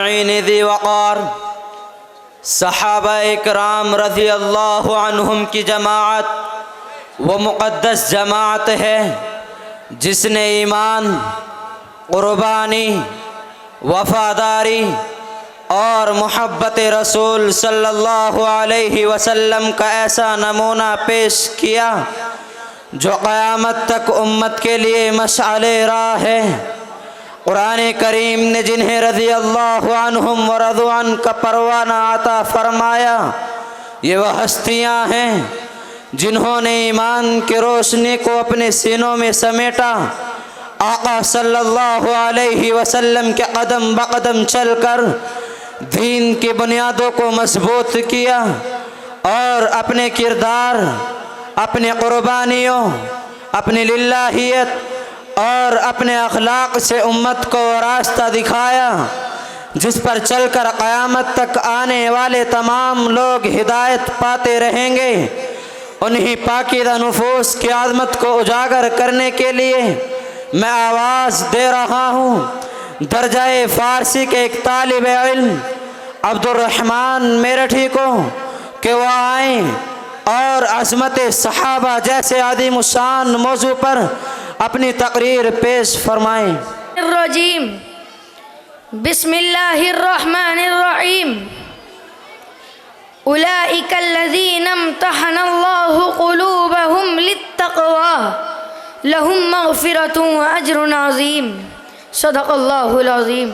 दी वक़ार सहाबा इकराम रज़ी अल्लाहु अन्हुम की जमात वो मुक़द्दस जमात है जिसने ईमान, क़ुरबानी, वफ़ादारी और मोहब्बत रसूल सल्लल्लाहु अलैहि वसल्लम का ऐसा नमूना पेश किया जो क़यामत तक उम्मत के लिए मशअले राह है। कुरान करीम ने जिन्हें रज़ी अल्लाहु अन्हुम व रज़ू अन का परवाना अता फरमाया, ये वह हस्तियाँ हैं जिन्होंने ईमान की रोशनी को अपने सीनों में समेटा, आका सल्लल्लाहु अलैहि वसल्लम के कदम बकदम चलकर दीन की बुनियादों को मजबूत किया और अपने किरदार, अपने कुर्बानियों, अपनी लिल्लाहियत और अपने अखलाक से उम्मत को रास्ता दिखाया जिस पर चलकर क़यामत तक आने वाले तमाम लोग हिदायत पाते रहेंगे। उन्हीं पाकीज़ा नुफूस की आज़मत को उजागर करने के लिए मैं आवाज़ दे रहा हूँ दर्जाए फ़ारसी के एक तालिब इल्म अब्दुर्रहमान मेरठी को कि वह आएँ और अज़मत सहाबा जैसे आदिम शान मौजू पर अपनी तकरीर पेश फरमाएं। रजीम बिस्मिल्लाहिर्रहमानिर्रहीम उलाइकल्लज़ीना इम्तहनल्लाहु क़ुलूबहुम लित्तक़वा लहुम मग़फ़िरतुन व अज्रुन अज़ीम। सदक़ल्लाहुल अज़ीम।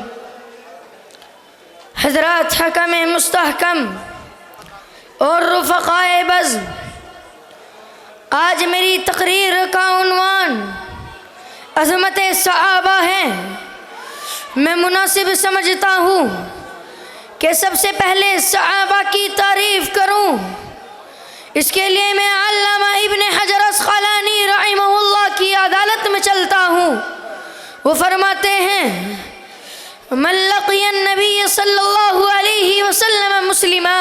हज़रात हकम मुस्तहकम और रुफ़क़ाए बज़्म, आज मेरी तकरीर का उन्वान अज़मत सहाबा है। मैं मुनासिब समझता हूँ कि सबसे पहले सहाबा की तारीफ़ करूँ। इसके लिए मैं अल्लामा इब्न हजर अस्क़लानी रहिमहुल्लाह की अदालत में चलता हूँ। वो फरमाते हैं मन लक़ियन नबी सल्लल्लाहु अलैहि वसल्लम मुस्लिमा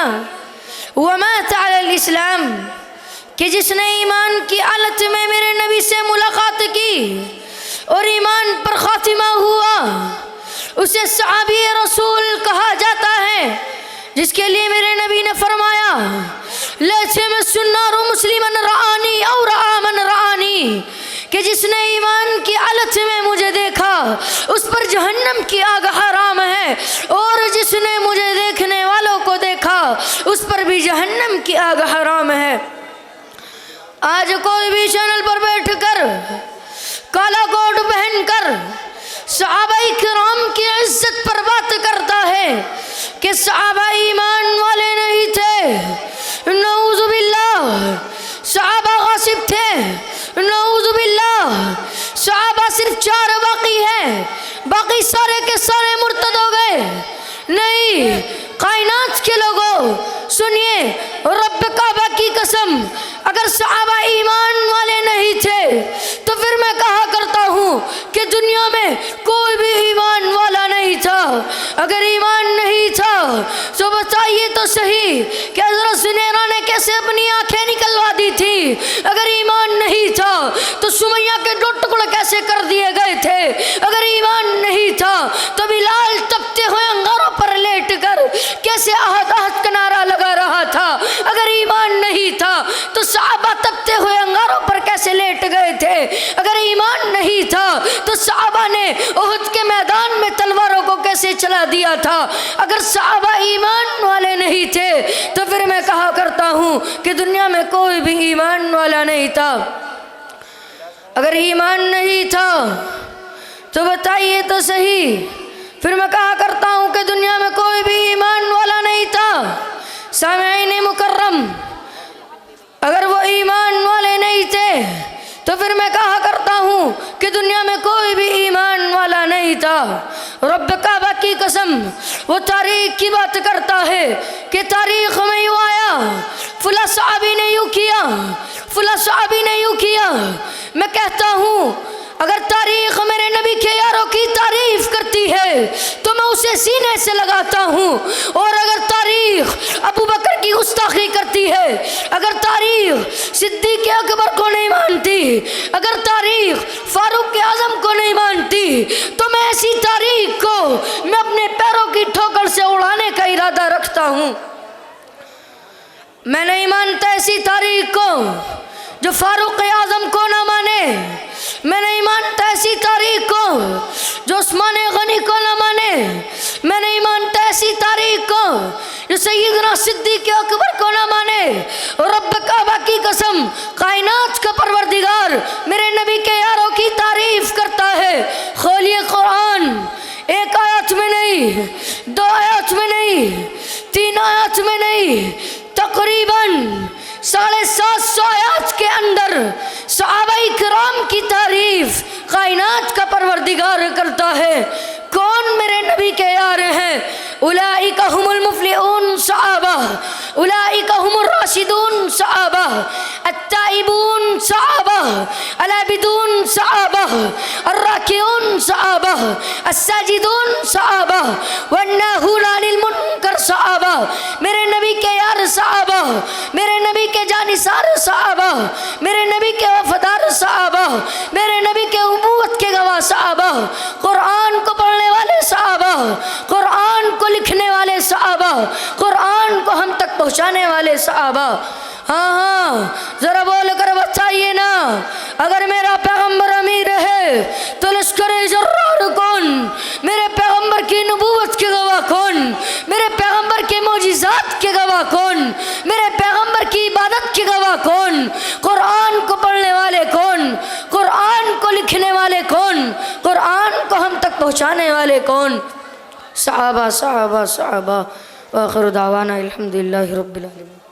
व मात अलल इस्लाम, कि जिसने ईमान की हालत में मेरे नबी से मुलाकात की और ईमान पर खातिमा हुआ उसे सहाबी रसूल कहा जाता है। जिसके लिए मेरे नबी ने फरमाया लैसे में सुन्नारु मुस्लिमन रानी और आमन रानी, कि जिसने ईमान की हालत में मुझे देखा उस पर जहन्नम की आग हराम है और जिसने मुझे देखने वालों को देखा उस पर भी जहन्नम की आग हराम है। आज कोई भी चैनल पर बैठकर काला कोट पहनकर सहाबाई किराम की इज्जत पर बात करता है कि सहाबा ईमान वाले नहीं थे, नऊज़ु बिल्लाह, सहाबा गासिब थे, नऊज़ु बिल्लाह, सहाबा सिर्फ 4 बाकी है, बाकी सारे के सारे मुर्तद हो गए। नहीं, कायनात के लोगों सुनिए, रब काबा की कसम, अगर सहाबा ईमान वाले नहीं थे तो फिर मैं कहा करता हूँ कि दुनिया में कोई भी ईमान वाला नहीं था। अगर ईमान नहीं था तो बताइए तो सही कि हज़रत ज़ुनैरा ने कैसे अपनी आंखें निकलवा दी थी। अगर ईमान नहीं था तो सुमैया के 2 टुकड़े कैसे कर दिए गए थे। अगर ईमान नहीं था तो बिलाल तपते हुए अंगारों पर लेट कर कैसे आहत आहत का नारा लगा रहा था। अगर ईमान नहीं था तो सहाबा तपते हुए अंगारों पर कैसे लेट गए थे। अगर ईमान नहीं था तो सहाबा ने उहद के मैदान में तलवारों को कैसे चला दिया था। अगर सहाबा ईमान वाले नहीं थे तो फिर मैं कहा करता हूँ कि दुनिया में कोई भी ईमान वाला नहीं था। अगर ईमान नहीं था तो बताइए तो सही, फिर मैं कहा करता हूँ कि दुनिया में कोई भी ईमान वाला नहीं था। सामईन मुकर्रम, अगर वो ईमान वाले नहीं थे तो फिर मैं कहा करता हूँ कि दुनिया में कोई भी ईमान वाला नहीं था। रब काबा की कसम, वो तारीख की बात करता है कि तारीख में यूँ आया, फुला सहाबी ने यूँ किया, फुला सहाबी ने यूँ किया। मैं कहता हूँ अगर तारीख मेरे नबी के यारों की तारीफ करती है तो मैं उसे सीने से लगाता हूँ, और अगर तारीख अबू बकर की गुस्ताखी करती है, अगर तारीख सिद्दीक़ अकबर को नहीं मानती, अगर तारीख फारूक आज़म को नहीं मानती, तो मैं ऐसी तारीख को मैं अपने पैरों की ठोकर से उड़ाने का इरादा रखता हूँ। मैं नहीं मानता ऐसी तारीख को जो फारूक आज़म को ना माने। मैं नहीं मानता ऐसी तारीख को जो उस्मान गनी को ना माने। मैं नहीं मानता ऐसी तारीख को जो सैयदना सिद्दीक़ अकबर को ना माने। और रब काबा की कसम, कायनात का परवरदिगार मेरे नबी के यारों की तारीफ करता है। खोलिए कुरान, एक आयत में नहीं, दो आयत में नहीं, तीन आयत में नहीं, तकरीबन 750 आयत के अंदर सहाबाए किराम की तारीफ कायनात का परवरदिगार करता है। कौन मेरे नबी के यार हैं? उलाइका हुमुल मुफ्लिहून सहाबा, उलाइका हुमुर राशिदून सहाबा, अत्ताइबून सहाबा, अलाबिदून सहाबा, अर्राकिऊन सहाबा, अस्साजिदून सहाबा, वन्नाहून अनिल मुनकर सहाबा। मेरे नबी के यार सहाबा, मेरे नबी के जानिसार सहाबा, मेरे नबी के वफादार सहाबा, मेरे नबी के उबूवत के गवाह सहाबा, कुरान को पढ़ने वाले सहाबा, कुरान को लिखने वाले सहाबा, कुरान को हम तक पहुँचाने वाले सहाबा। हाँ हाँ, ज़रा बोल कर बताइए ना, अगर मेरा पैगम्बर अमीर है तो लश्कर जर्रार कौन? मेरे पैगम्बर की नबूवत के गवाह कौन? मेरे पैगम्बर के मौजिज़ात के गवाह कौन? मेरे पैगम्बर की इबादत के गवाह कौन? कुरान को पढ़ने वाले कौन? कुरान को लिखने वाले कौन? कुरान को हम तक पहुँचाने वाले कौन? सहाबा सहाबा सहाबा। व आखिर दावाना अल्हम्दुलिल्लाहि रब्बिल आलमीन।